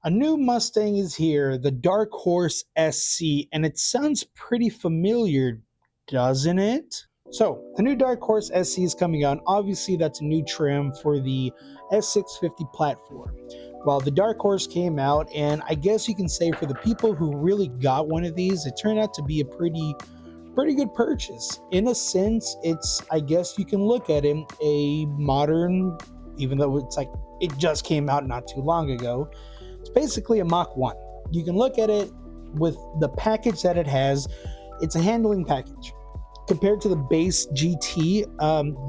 A new Mustang is here, the Dark Horse SC, and it sounds pretty familiar, doesn't it? So, the new Dark Horse SC is coming out. Obviously, that's a new trim for the S650 platform. Well, the Dark Horse came out, and I guess you can say for the people who really got one of these, it turned out to be a pretty good purchase. In a sense, it's, I guess you can look at it, a modern, even though it's like it just came out not too long ago, it's basically a Mach 1. You can look at it with the package that it has. It's a handling package. Compared to the base GT,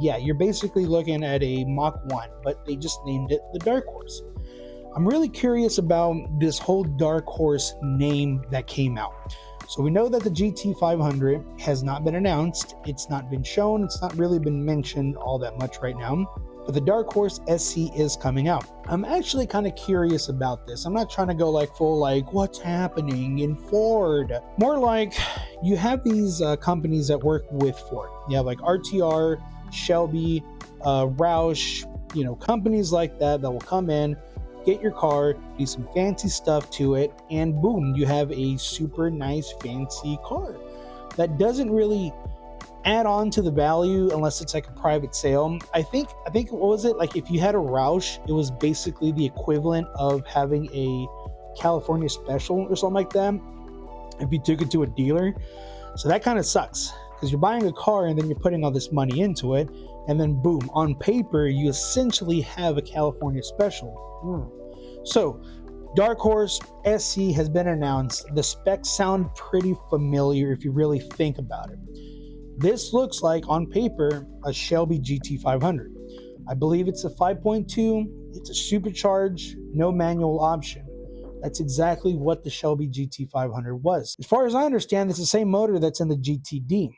yeah, you're basically looking at a Mach 1, but they just named it the Dark Horse. I'm really curious about this whole Dark Horse name that came out. So we know that the GT500 has not been announced, it's not been shown, it's not really been mentioned all that much right now. But the Dark Horse SC is coming out. I'm actually kind of curious about this. I'm not trying to go like full like what's happening in Ford. More like you have these companies that work with Ford. You have like RTR, Shelby, Roush, companies like that will come in, get your car, do some fancy stuff to it, and boom, you have a super nice fancy car that doesn't really add on to the value unless it's like a private sale. I think what was it, like if you had a Roush, it was basically the equivalent of having a California special or something like that if you took it to a dealer. So that kind of sucks because you're buying a car and then you're putting all this money into it, and then boom, on paper you essentially have a California special. So Dark Horse SC has been announced. The specs sound pretty familiar if you really think about it. This looks like, on paper, a Shelby GT500. I believe it's a 5.2, it's a supercharged, no manual option. That's exactly what the Shelby GT500 was. As far as I understand, it's the same motor that's in the GTD.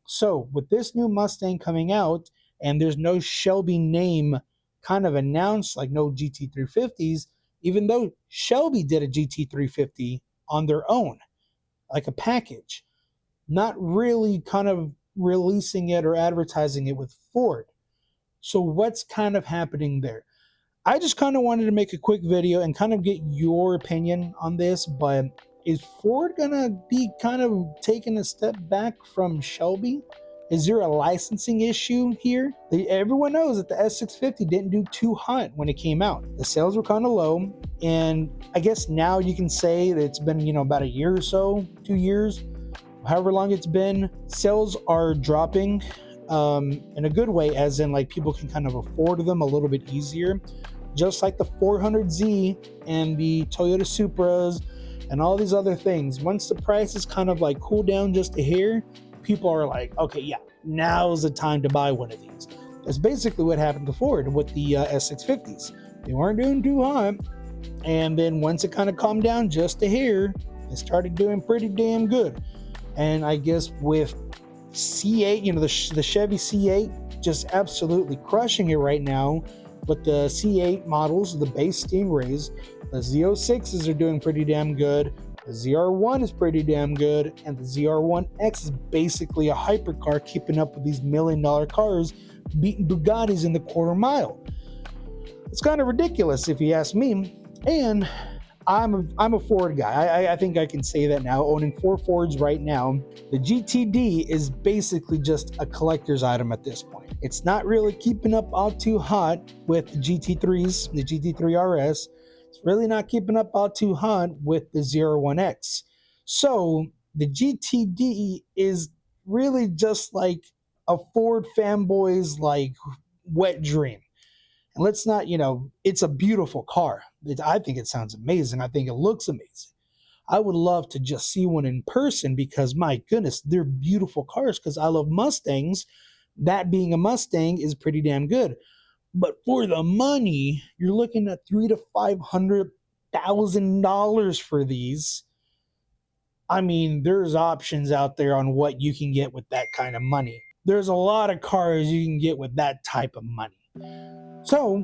So, with this new Mustang coming out, and there's no Shelby name kind of announced, like no GT350s, even though Shelby did a GT350 on their own, like a package, not really kind of releasing it or advertising it with Ford. So what's kind of happening there? I just kind of wanted to make a quick video and kind of get your opinion on this, but is Ford gonna be kind of taking a step back from Shelby? Is there a licensing issue here? Everyone knows that the S650 didn't do too hot when it came out. The sales were kind of low, and I guess now you can say that it's been, about a year or so, 2 years, however long it's been, sales are dropping in a good way, as in like people can kind of afford them a little bit easier, just like the 400Z and the Toyota Supras and all these other things. Once the prices kind of like cool down just a hair, people are like, okay, yeah, now's the time to buy one of these. That's basically what happened to Ford with the S650s. They weren't doing too hot, and then once it kind of calmed down just a hair, they started doing pretty damn good. And I guess with C8, the Chevy C8 just absolutely crushing it right now. With the C8 models, the base Stingrays, the Z06s are doing pretty damn good. The ZR1 is pretty damn good. And the ZR1X is basically a hypercar keeping up with these $1 million cars, beating Bugattis in the quarter mile. It's kind of ridiculous if you ask me. And I'm a Ford guy. I think I can say that now. Owning 4 Fords right now, the GTD is basically just a collector's item at this point. It's not really keeping up all too hot with the GT3s, the GT3 RS. It's really not keeping up all too hot with the ZR1X. So the GTD is really just like a Ford fanboy's like wet dream. And let's not, it's a beautiful car. I think it sounds amazing. I think it looks amazing. I would love to just see one in person because, my goodness, they're beautiful cars because I love Mustangs. That being a Mustang is pretty damn good. But for the money, you're looking at $300,000 to $500,000 for these. I mean, there's options out there on what you can get with that kind of money. There's a lot of cars you can get with that type of money. So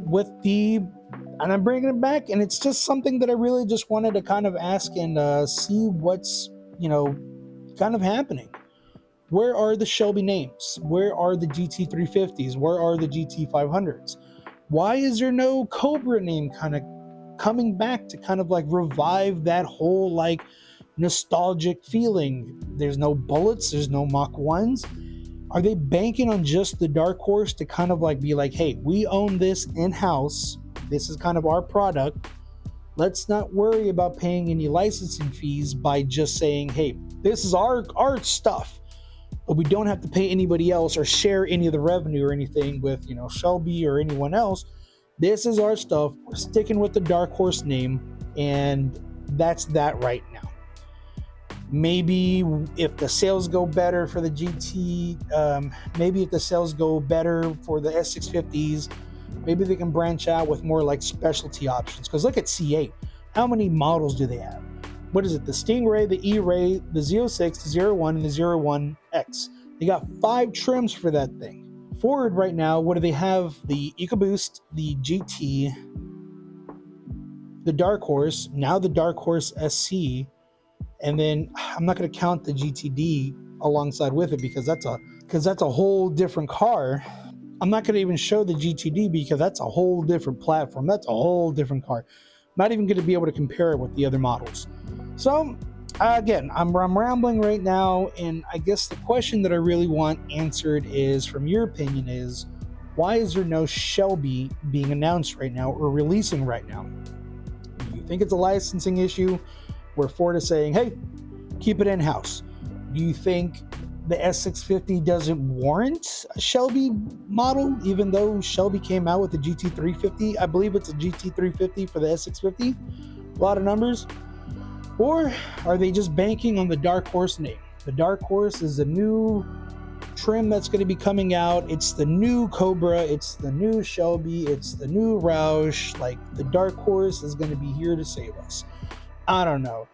and I'm bringing it back, and it's just something that I really just wanted to kind of ask and see what's, kind of happening. Where are the Shelby names? Where are the GT350s? Where are the GT500s? Why is there no Cobra name kind of coming back to kind of like revive that whole like nostalgic feeling. There's no bullets, there's no Mach 1s. Are they banking on just the Dark Horse to kind of like be like, hey, we own this in-house, this is kind of our product, let's not worry about paying any licensing fees by just saying, hey, this is our stuff, but we don't have to pay anybody else or share any of the revenue or anything with, Shelby or anyone else. This is our stuff. We're sticking with the Dark Horse name, and that's that right now. Maybe if the sales go better for the GT, maybe if the sales go better for the S650s, maybe they can branch out with more like specialty options. Because look at C8. How many models do they have? What is it? The Stingray, the E-Ray, the Z06, the 01, and the 01X. They got 5 trims for that thing. Ford right now, what do they have? The EcoBoost, the GT, the Dark Horse, now the Dark Horse SC, and then I'm not going to count the GTD alongside with it because that's a whole different car. I'm not going to even show the GTD because that's a whole different platform. That's a whole different car. I'm not even going to be able to compare it with the other models. So again, I'm rambling right now, and I guess the question that I really want answered is, from your opinion, is why is there no Shelby being announced right now or releasing right now? Do you think it's a licensing issue where Ford is saying, hey, keep it in-house? Do you think the S650 doesn't warrant a Shelby model, even though Shelby came out with the GT350? I believe it's a GT350 for the S650. A lot of numbers. Or are they just banking on the Dark Horse name? The Dark Horse is a new trim that's going to be coming out. It's the new Cobra. It's the new Shelby. It's the new Roush. Like, the Dark Horse is going to be here to save us. I don't know.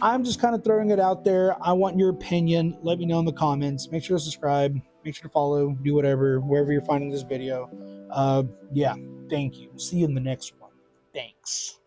I'm just kind of throwing it out there. I want your opinion. Let me know in the comments. Make sure to subscribe. Make sure to follow. Do whatever, wherever you're finding this video. Yeah, thank you. See you in the next one. Thanks.